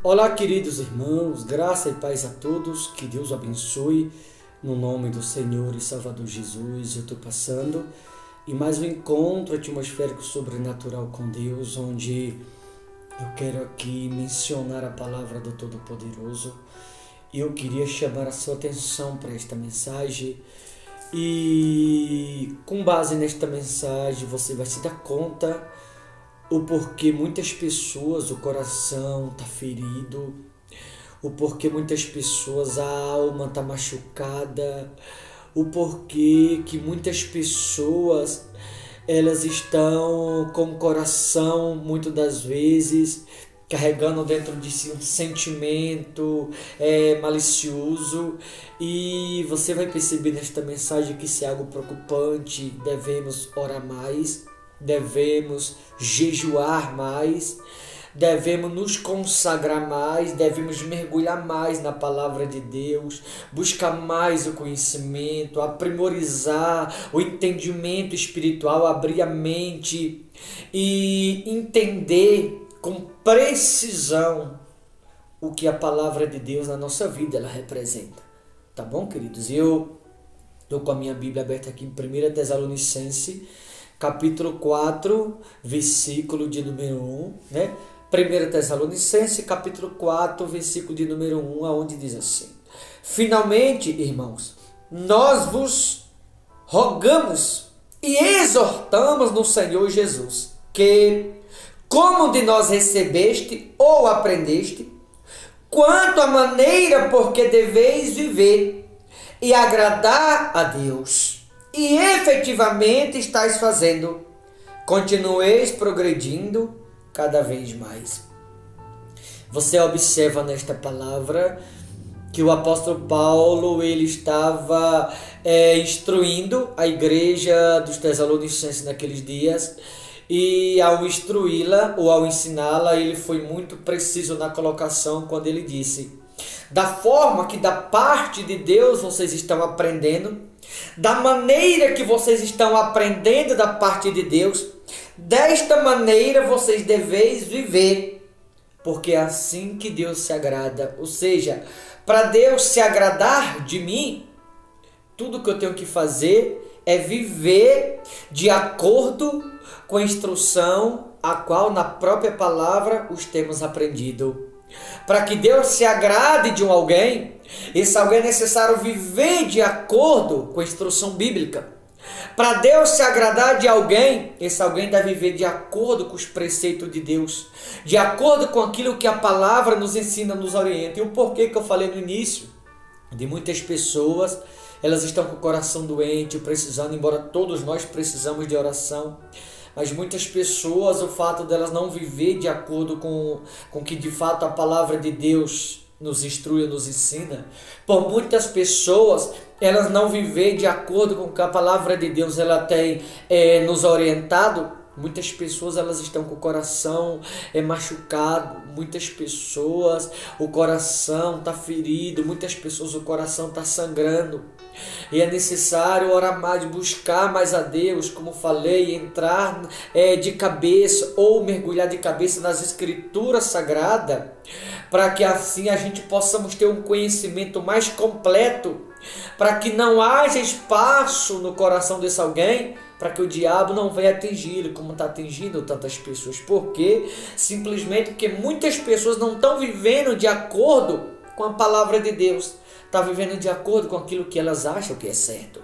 Olá, queridos irmãos, graça e paz a todos, que Deus abençoe, no nome do Senhor e Salvador Jesus. Eu estou passando em mais um encontro atmosférico sobrenatural com Deus, onde eu quero aqui mencionar a palavra do Todo-Poderoso. Eu queria chamar a sua atenção para esta mensagem e, com base nesta mensagem, você vai se dar conta o porquê muitas pessoas, o coração está ferido, o porquê muitas pessoas, a alma está machucada, o porquê que muitas pessoas, elas estão com o coração, muitas das vezes, carregando dentro de si um sentimento malicioso, e você vai perceber nesta mensagem que isso é algo preocupante. Devemos orar mais, devemos jejuar mais, devemos nos consagrar mais, devemos mergulhar mais na palavra de Deus, buscar mais o conhecimento, aprimorizar o entendimento espiritual, abrir a mente e entender com precisão o que a palavra de Deus na nossa vida ela representa. Tá bom, queridos? Eu estou com a minha Bíblia aberta aqui em 1 Tessalonicenses, capítulo 4, versículo de número 1, né? 1 Tessalonicenses, capítulo 4, versículo de número 1, aonde diz assim: Finalmente, irmãos, nós vos rogamos e exortamos no Senhor Jesus, que, como de nós recebeste ou aprendeste, quanto à maneira por que deveis viver e agradar a Deus, e efetivamente estáis fazendo, continueis progredindo cada vez mais. Você observa nesta palavra que o apóstolo Paulo ele estava instruindo a igreja dos Tessalonicenses naqueles dias, e ao instruí-la ou ao ensiná-la, ele foi muito preciso na colocação quando ele disse: da forma que da parte de Deus vocês estão aprendendo, da maneira que vocês estão aprendendo da parte de Deus, desta maneira vocês deveis viver, porque é assim que Deus se agrada. Ou seja, para Deus se agradar de mim, tudo que eu tenho que fazer é viver de acordo com a instrução a qual na própria palavra os temos aprendido. Para que Deus se agrade de alguém, esse alguém é necessário viver de acordo com a instrução bíblica. Para Deus se agradar de alguém, esse alguém deve viver de acordo com os preceitos de Deus, de acordo com aquilo que a palavra nos ensina, nos orienta. E o porquê que eu falei no início, de muitas pessoas, elas estão com o coração doente, precisando, embora todos nós precisamos de oração, mas muitas pessoas, o fato delas não viver de acordo com que de fato a palavra de Deus nos instrui, nos ensina, por muitas pessoas, elas não viver de acordo com o que a palavra de Deus ela tem nos orientado, muitas pessoas elas estão com o coração machucado, muitas pessoas o coração está ferido, muitas pessoas o coração está sangrando. E é necessário orar mais, buscar mais a Deus, como falei, entrar de cabeça ou mergulhar de cabeça nas Escrituras Sagradas, para que assim a gente possamos ter um conhecimento mais completo, para que não haja espaço no coração desse alguém, para que o diabo não venha atingi-lo, como está atingindo tantas pessoas. Por quê? Simplesmente porque muitas pessoas não estão vivendo de acordo com a palavra de Deus, está vivendo de acordo com aquilo que elas acham que é certo.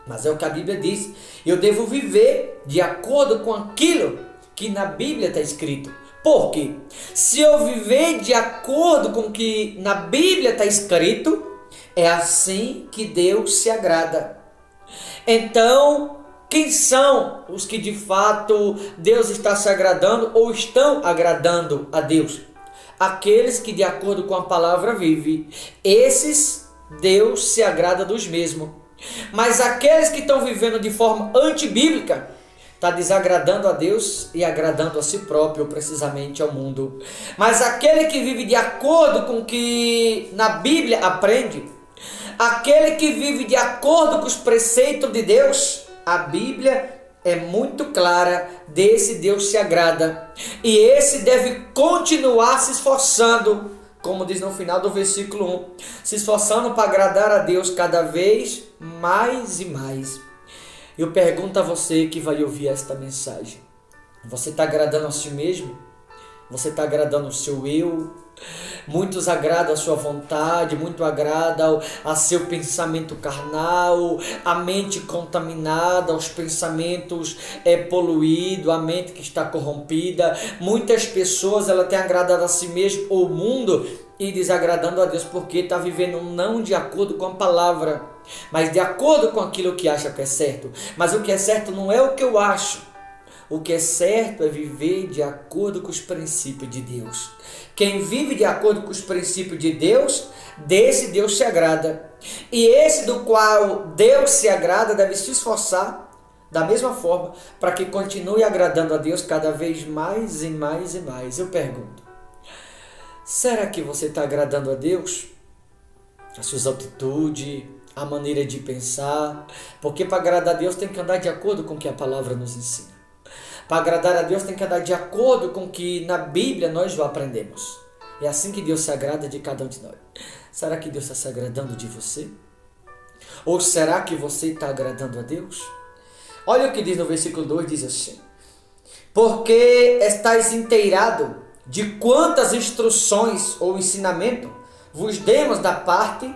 Mas é o que a Bíblia diz: eu devo viver de acordo com aquilo que na Bíblia está escrito. Por quê? Se eu viver de acordo com o que na Bíblia está escrito, é assim que Deus se agrada. Então, quem são os que de fato Deus está se agradando ou estão agradando a Deus? Aqueles que de acordo com a palavra vivem. Esses Deus se agrada dos mesmos. Mas aqueles que estão vivendo de forma antibíblica, está desagradando a Deus e agradando a si próprio, precisamente ao mundo. Mas aquele que vive de acordo com o que na Bíblia aprende, aquele que vive de acordo com os preceitos de Deus, a Bíblia é muito clara, desse Deus se agrada. E esse deve continuar se esforçando, como diz no final do versículo 1, se esforçando para agradar a Deus cada vez mais e mais. Eu pergunto a você que vai ouvir esta mensagem: você está agradando a si mesmo? Você está agradando o seu eu? Muitos agradam a sua vontade, muito agrada a seu pensamento carnal, a mente contaminada, os pensamentos poluídos, a mente que está corrompida. Muitas pessoas têm agradado a si mesmo, o mundo, e desagradando a Deus, porque está vivendo não de acordo com a palavra, mas de acordo com aquilo que acha que é certo. Mas o que é certo não é o que eu acho. O que é certo é viver de acordo com os princípios de Deus. Quem vive de acordo com os princípios de Deus, desse Deus se agrada. E esse do qual Deus se agrada deve se esforçar da mesma forma para que continue agradando a Deus cada vez mais e mais e mais. Eu pergunto: será que você está agradando a Deus? As suas atitudes, a maneira de pensar? Porque para agradar a Deus tem que andar de acordo com o que a palavra nos ensina. Para agradar a Deus tem que andar de acordo com o que na Bíblia nós aprendemos. É assim que Deus se agrada de cada um de nós. Será que Deus está se agradando de você? Ou será que você está agradando a Deus? Olha o que diz no versículo 2, diz assim: porque estáis inteirado de quantas instruções ou ensinamento vos demos da parte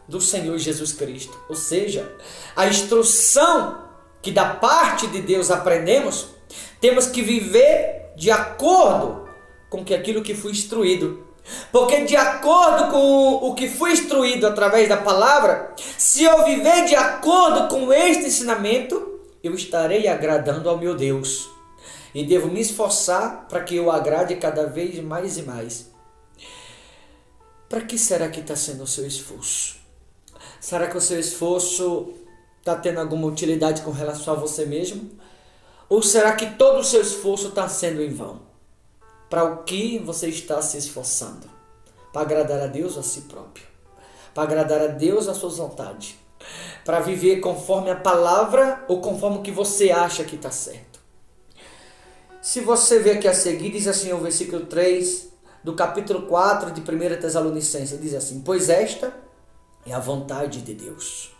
do Senhor Jesus Cristo. Ou seja, a instrução que da parte de Deus aprendemos, temos que viver de acordo com aquilo que foi instruído. Porque de acordo com o que foi instruído através da palavra, se eu viver de acordo com este ensinamento, eu estarei agradando ao meu Deus. E devo me esforçar para que eu agrade cada vez mais e mais. Para que será que está sendo o seu esforço? Será que o seu esforço está tendo alguma utilidade com relação a você mesmo? Ou será que todo o seu esforço está sendo em vão? Para o que você está se esforçando? Para agradar a Deus ou a si próprio? Para agradar a Deus ou a suas vontades? Para viver conforme a palavra ou conforme o que você acha que está certo? Se você ver aqui a seguir, diz assim o versículo 3 do capítulo 4 de 1 Tessalonicenses, diz assim: pois esta é a vontade de Deus.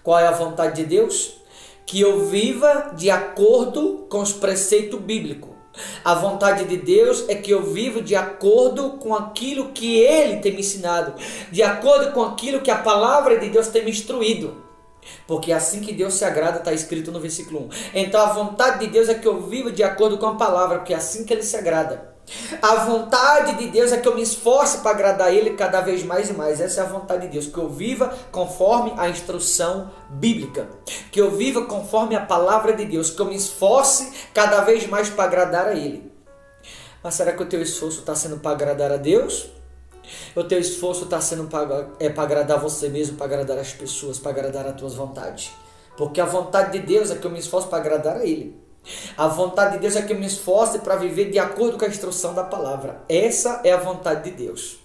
Qual é a vontade de Deus? Que eu viva de acordo com os preceitos bíblicos. A vontade de Deus é que eu viva de acordo com aquilo que Ele tem me ensinado, de acordo com aquilo que a palavra de Deus tem me instruído. Porque é assim que Deus se agrada, está escrito no versículo 1. Então a vontade de Deus é que eu viva de acordo com a palavra, porque é assim que Ele se agrada. A vontade de Deus é que eu me esforce para agradar Ele cada vez mais e mais. Essa é a vontade de Deus, que eu viva conforme a instrução bíblica, que eu viva conforme a palavra de Deus, que eu me esforce cada vez mais para agradar a Ele. Mas será que o teu esforço está sendo para agradar a Deus? O teu esforço está sendo para agradar você mesmo, para agradar as pessoas, para agradar as tuas vontades? Porque a vontade de Deus é que eu me esforço para agradar a Ele. A vontade de Deus é que eu me esforce para viver de acordo com a instrução da palavra. Essa é a vontade de Deus.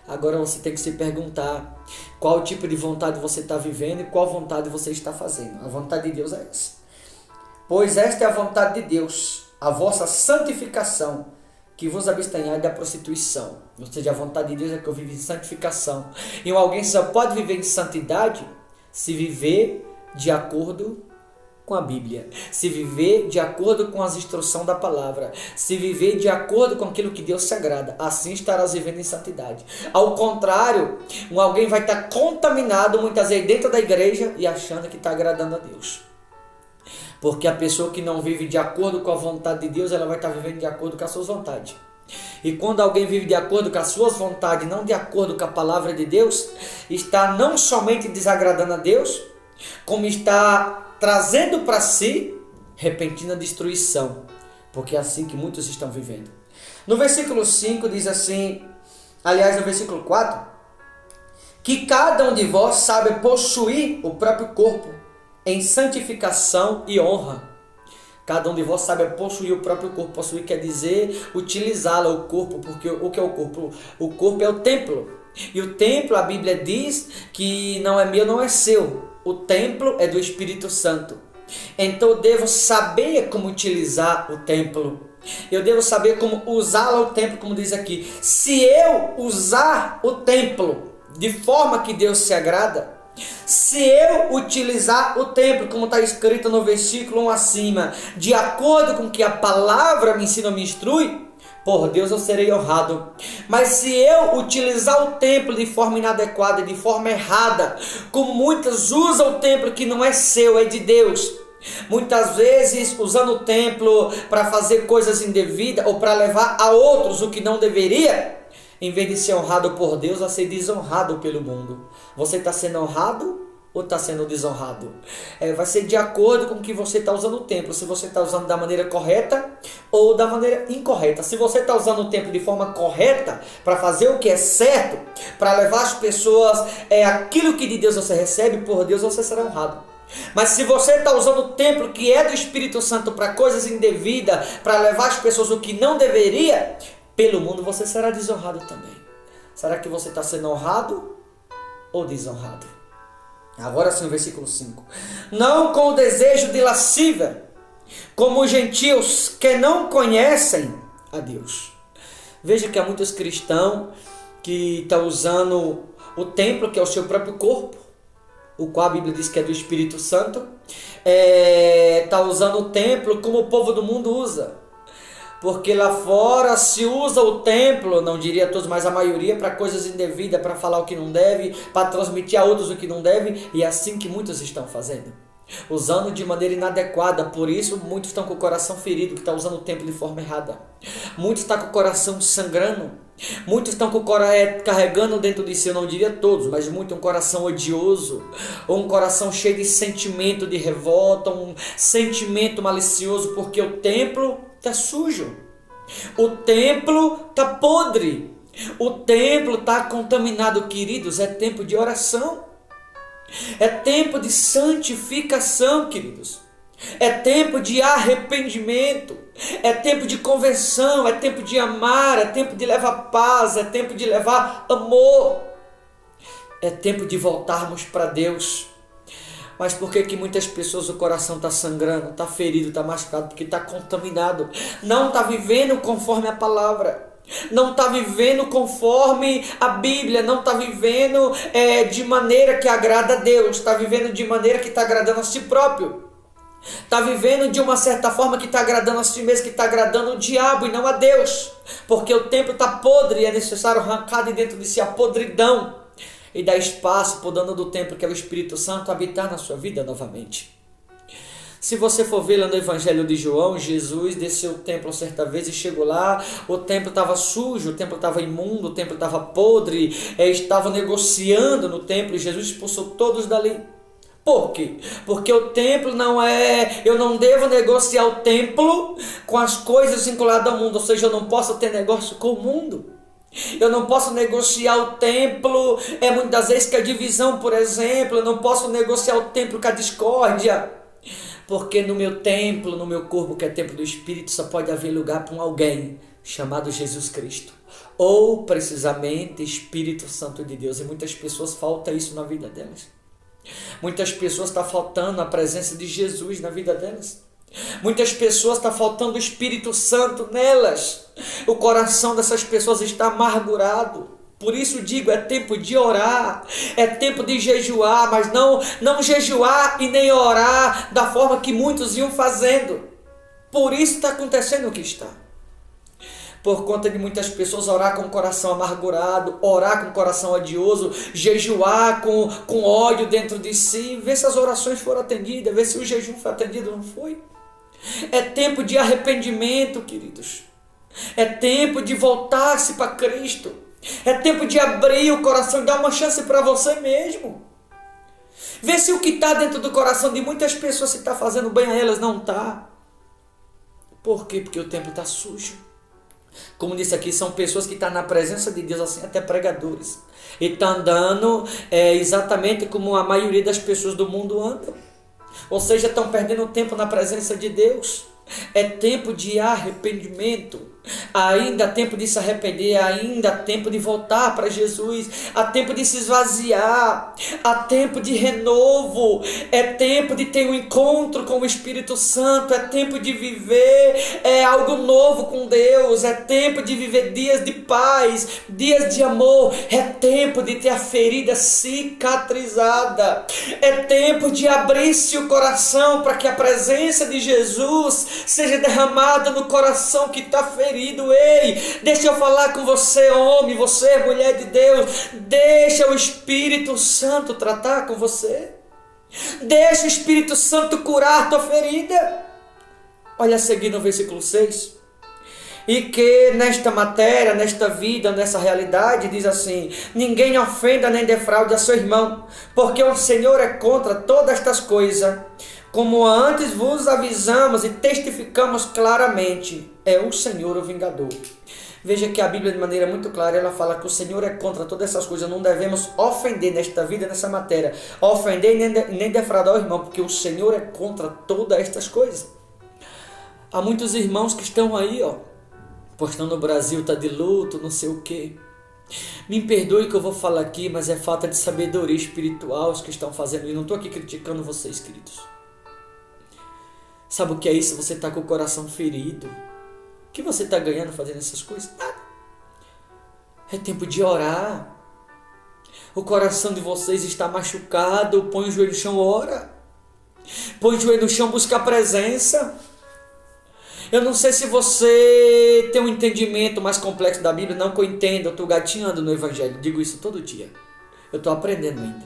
Agora você tem que se perguntar qual tipo de vontade você está vivendo e qual vontade você está fazendo. A vontade de Deus é essa. Pois esta é a vontade de Deus, a vossa santificação, que vos abstenhai da prostituição. Ou seja, a vontade de Deus é que eu vivo em santificação. E alguém só pode viver em santidade se viver de acordo com a Bíblia, se viver de acordo com as instruções da palavra, se viver de acordo com aquilo que Deus se agrada, assim estarás vivendo em santidade. Ao contrário, alguém vai estar contaminado muitas vezes dentro da igreja e achando que está agradando a Deus. Porque a pessoa que não vive de acordo com a vontade de Deus, ela vai estar vivendo de acordo com as suas vontades. E quando alguém vive de acordo com as suas vontades, não de acordo com a palavra de Deus, está não somente desagradando a Deus, como está trazendo para si repentina destruição, porque é assim que muitos estão vivendo. No versículo 5 diz assim, aliás no versículo 4, que cada um de vós sabe possuir o próprio corpo em santificação e honra. Cada um de vós sabe possuir o próprio corpo. Possuir quer dizer utilizá-lo, o corpo, porque o que é o corpo? O corpo é o templo. E o templo, a Bíblia diz que não é meu, não é seu. O templo é do Espírito Santo. Então eu devo saber como utilizar o templo. Eu devo saber como usar o templo, como diz aqui. Se eu usar o templo de forma que Deus se agrada, se eu utilizar o templo, como está escrito no versículo 1 acima, de acordo com que a palavra me ensina, me instrui, por Deus eu serei honrado. Mas se eu utilizar o templo de forma inadequada, de forma errada, como muitos usam o templo que não é seu, é de Deus, muitas vezes usando o templo para fazer coisas indevidas ou para levar a outros o que não deveria, em vez de ser honrado por Deus, vai ser desonrado pelo mundo. Você está sendo honrado ou está sendo desonrado? Vai ser de acordo com que você está usando o templo. Se você está usando da maneira correta ou da maneira incorreta. Se você está usando o templo de forma correta, para fazer o que é certo, para levar as pessoas aquilo que de Deus você recebe, por Deus você será honrado. Mas se você está usando o templo que é do Espírito Santo para coisas indevidas, para levar as pessoas o que não deveria, pelo mundo você será desonrado também. Será que você está sendo honrado ou desonrado? Agora sim o versículo 5. Não com o desejo de lascívia, como os gentios que não conhecem a Deus. Veja que há muitos cristãos que estão usando o templo, que é o seu próprio corpo, o qual a Bíblia diz que é do Espírito Santo, está usando o templo como o povo do mundo usa. Porque lá fora se usa o templo, não diria todos, mas a maioria, para coisas indevidas, para falar o que não deve, para transmitir a outros o que não deve, e é assim que muitos estão fazendo. Usando de maneira inadequada, por isso muitos estão com o coração ferido, que está usando o templo de forma errada. Muitos estão com o coração sangrando, muitos estão com o coração carregando dentro de si, eu não diria todos, mas muito um coração odioso, ou um coração cheio de sentimento de revolta, um sentimento malicioso, porque o templo está sujo, o templo está podre, o templo está contaminado, queridos. É tempo de oração, é tempo de santificação, queridos, é tempo de arrependimento, é tempo de conversão, é tempo de amar, é tempo de levar paz, é tempo de levar amor, é tempo de voltarmos para Deus. Mas por que muitas pessoas o coração está sangrando, está ferido, está machucado? Porque está contaminado, não está vivendo conforme a palavra, não está vivendo conforme a Bíblia, não está vivendo de maneira que agrada a Deus, está vivendo de maneira que está agradando a si próprio, está vivendo de uma certa forma que está agradando a si mesmo, que está agradando o diabo e não a Deus, porque o templo está podre e é necessário arrancar de dentro de si a podridão e dar espaço para o dono do templo, que é o Espírito Santo, habitar na sua vida novamente. Se você for ver lá no Evangelho de João, Jesus desceu o templo certa vez e chegou lá, o templo estava sujo, o templo estava imundo, o templo estava podre, estavam negociando no templo e Jesus expulsou todos dali. Por quê? Porque o templo não é... Eu não devo negociar o templo com as coisas vinculadas ao mundo, ou seja, eu não posso ter negócio com o mundo. Eu não posso negociar o templo, muitas vezes com a divisão, por exemplo. Eu não posso negociar o templo com a discórdia, porque no meu templo, no meu corpo, que é templo do Espírito, só pode haver lugar para alguém chamado Jesus Cristo, ou precisamente Espírito Santo de Deus. E muitas pessoas falta isso na vida delas. Muitas pessoas estão faltando a presença de Jesus na vida delas. Muitas pessoas está faltando o Espírito Santo nelas. O coração dessas pessoas está amargurado. Por isso digo, é tempo de orar, é tempo de jejuar, mas não jejuar e nem orar da forma que muitos iam fazendo. Por isso está acontecendo o que está. Por conta de muitas pessoas orar com o coração amargurado, orar com o coração odioso, jejuar com ódio dentro de si, ver se as orações foram atendidas, ver se o jejum foi atendido ou não foi. É tempo de arrependimento, queridos. É tempo de voltar-se para Cristo. É tempo de abrir o coração e dar uma chance para você mesmo. Ver se o que está dentro do coração de muitas pessoas, se está fazendo bem a elas, não está. Por quê? Porque o templo está sujo. Como disse aqui, são pessoas que estão na presença de Deus, assim, até pregadores. E estão andando exatamente como a maioria das pessoas do mundo andam. Ou seja, estão perdendo tempo na presença de Deus. É tempo de arrependimento. Ainda há tempo de se arrepender, ainda há tempo de voltar para Jesus, há tempo de se esvaziar, há tempo de renovo, é tempo de ter um encontro com o Espírito Santo, é tempo de viver algo novo com Deus, é tempo de viver dias de paz, dias de amor, é tempo de ter a ferida cicatrizada, é tempo de abrir-se o coração para que a presença de Jesus seja derramada no coração que está ferido. Ei, deixa eu falar com você, homem, você, mulher de Deus, deixa o Espírito Santo tratar com você, deixa o Espírito Santo curar a tua ferida. Olha a seguir no versículo 6, e que nesta matéria, nesta vida, nessa realidade, diz assim: ninguém ofenda nem defraude a seu irmão, porque o Senhor é contra todas estas coisas, como antes vos avisamos e testificamos claramente, é o Senhor o vingador. Veja que a Bíblia, de maneira muito clara, ela fala que o Senhor é contra todas essas coisas. Não devemos ofender nesta vida, nessa matéria, ofender nem defraudar o irmão, porque o Senhor é contra todas estas coisas. Há muitos irmãos que estão aí, postando no Brasil, está de luto, não sei o quê. Me perdoe que eu vou falar aqui, mas é falta de sabedoria espiritual os que estão fazendo. E não estou aqui criticando vocês, queridos. Sabe o que é isso? Você está com o coração ferido. O que você está ganhando fazendo essas coisas? Nada. É tempo de orar. O coração de vocês está machucado. Põe o joelho no chão, ora. Põe o joelho no chão, busca a presença. Eu não sei se você tem um entendimento mais complexo da Bíblia. Não que eu entenda, eu estou gatinhando no Evangelho. Digo isso todo dia. Eu estou aprendendo ainda.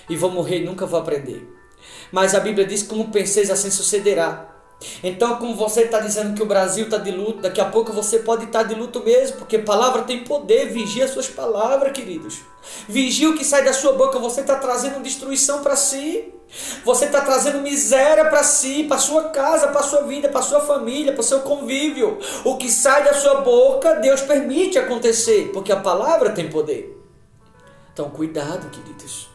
E vou morrer e nunca vou aprender. Mas a Bíblia diz: como penseis, assim sucederá. Então, como você está dizendo que o Brasil está de luto, daqui a pouco você pode estar de luto mesmo, porque palavra tem poder. Vigia as suas palavras, queridos. Vigia o que sai da sua boca. Você está trazendo destruição para si. Você está trazendo miséria para si, para sua casa, para sua vida, para sua família, para o seu convívio. O que sai da sua boca, Deus permite acontecer, porque a palavra tem poder. Então, cuidado, queridos.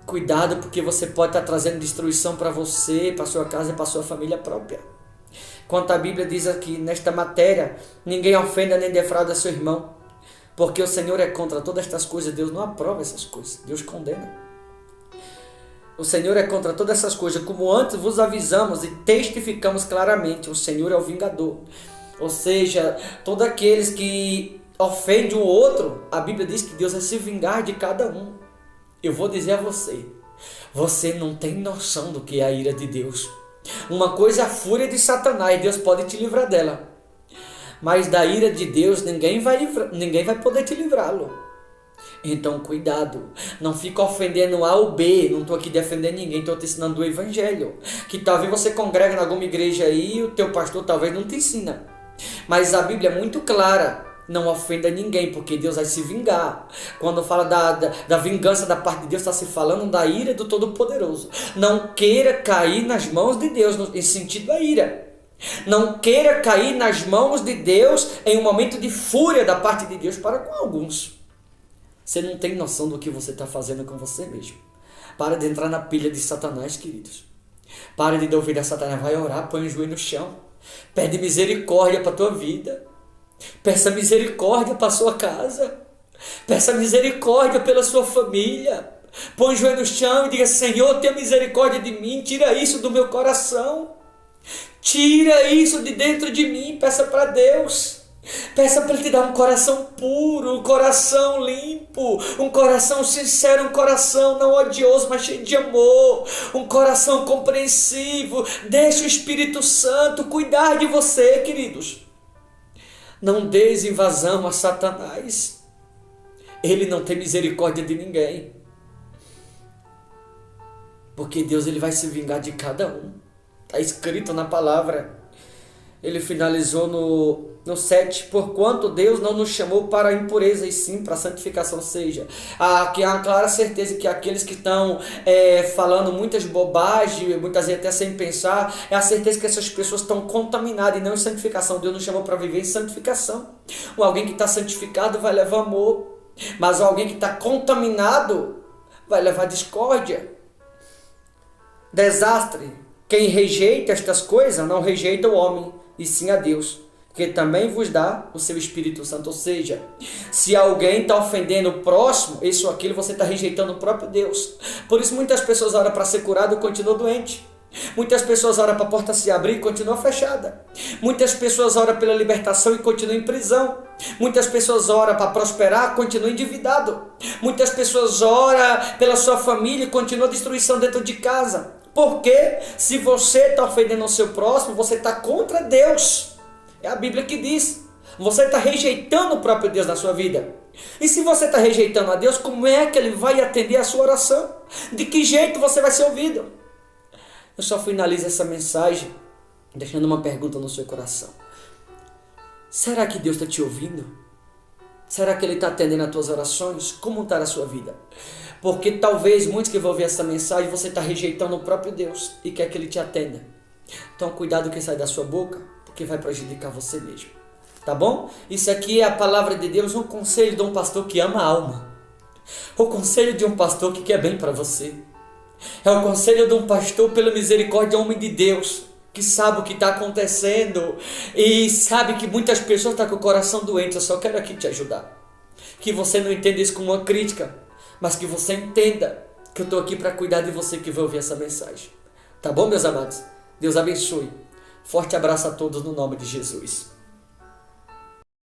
Cuidado, porque você pode estar trazendo destruição para você, para sua casa e para sua família própria. Quanto a Bíblia diz aqui, nesta matéria, ninguém ofenda nem defrauda seu irmão, porque o Senhor é contra todas estas coisas. Deus não aprova essas coisas, Deus condena. O Senhor é contra todas essas coisas, como antes vos avisamos e testificamos claramente, o Senhor é o vingador. Ou seja, todos aqueles que ofendem o outro, a Bíblia diz que Deus vai se vingar de cada um. Eu vou dizer a você, você não tem noção do que é a ira de Deus. Uma coisa é a fúria de Satanás, Deus pode te livrar dela. Mas da ira de Deus ninguém vai poder te livrá-lo. Então cuidado, não fica ofendendo A ou B, não estou aqui defendendo ninguém, estou te ensinando o Evangelho. Que talvez você congrega em alguma igreja aí e o teu pastor talvez não te ensina. Mas a Bíblia é muito clara. Não ofenda ninguém, porque Deus vai se vingar. Quando fala da vingança da parte de Deus, está se falando da ira do Todo-Poderoso. Não queira cair nas mãos de Deus, em sentido da ira. Não queira cair nas mãos de Deus em um momento de fúria da parte de Deus para com alguns. Você não tem noção do que você está fazendo com você mesmo. Para de entrar na pilha de Satanás, queridos. Para de ouvir a Satanás. Vai orar, põe o joelho no chão. Pede misericórdia para a tua vida. Peça misericórdia para a sua casa. Peça misericórdia pela sua família. Põe o joelho no chão e diga: Senhor, tenha misericórdia de mim. Tira isso do meu coração. Tira isso de dentro de mim. Peça para Deus. Peça para Ele te dar um coração puro, um coração limpo, um coração sincero, um coração não odioso, mas cheio de amor, um coração compreensivo. Deixa o Espírito Santo cuidar de você, queridos. Não deis invasão a Satanás. Ele não tem misericórdia de ninguém. Porque Deus ele vai se vingar de cada um. Está escrito na palavra. Ele finalizou no 7. Porquanto Deus não nos chamou para a impureza, e sim para a santificação. Ou seja, que há uma clara certeza que aqueles que estão falando muitas bobagens, muitas vezes até sem pensar, é a certeza que essas pessoas estão contaminadas e não em santificação. Deus nos chamou para viver em santificação. Alguém que está santificado vai levar amor, mas alguém que está contaminado vai levar discórdia, desastre. Quem rejeita estas coisas não rejeita o homem, e sim a Deus, que também vos dá o seu Espírito Santo. Ou seja, se alguém está ofendendo o próximo, isso ou aquilo, você está rejeitando o próprio Deus. Por isso muitas pessoas oram para ser curado e continuam doentes. Muitas pessoas oram para a porta se abrir e continua fechada. Muitas pessoas oram pela libertação e continuam em prisão. Muitas pessoas oram para prosperar e continuam endividado. Muitas pessoas oram pela sua família e continua a destruição dentro de casa. Porque se você está ofendendo o seu próximo, você está contra Deus. É a Bíblia que diz. Você está rejeitando o próprio Deus na sua vida. E se você está rejeitando a Deus, como é que Ele vai atender a sua oração? De que jeito você vai ser ouvido? Eu só finalizo essa mensagem deixando uma pergunta no seu coração. Será que Deus está te ouvindo? Será que Ele está atendendo as tuas orações? Como está a sua vida? Porque talvez muitos que vão ouvir essa mensagem, você está rejeitando o próprio Deus e quer que Ele te atenda. Então cuidado com o que sai da sua boca, porque vai prejudicar você mesmo. Tá bom? Isso aqui é a palavra de Deus, um conselho de um pastor que ama a alma. O conselho de um pastor que quer bem para você. É o conselho de um pastor pela misericórdia, homem de Deus, que sabe o que está acontecendo e sabe que muitas pessoas estão com o coração doente. Eu só quero aqui te ajudar. Que você não entenda isso como uma crítica, mas que você entenda que eu estou aqui para cuidar de você que vai ouvir essa mensagem. Tá bom, meus amados? Deus abençoe. Forte abraço a todos no nome de Jesus.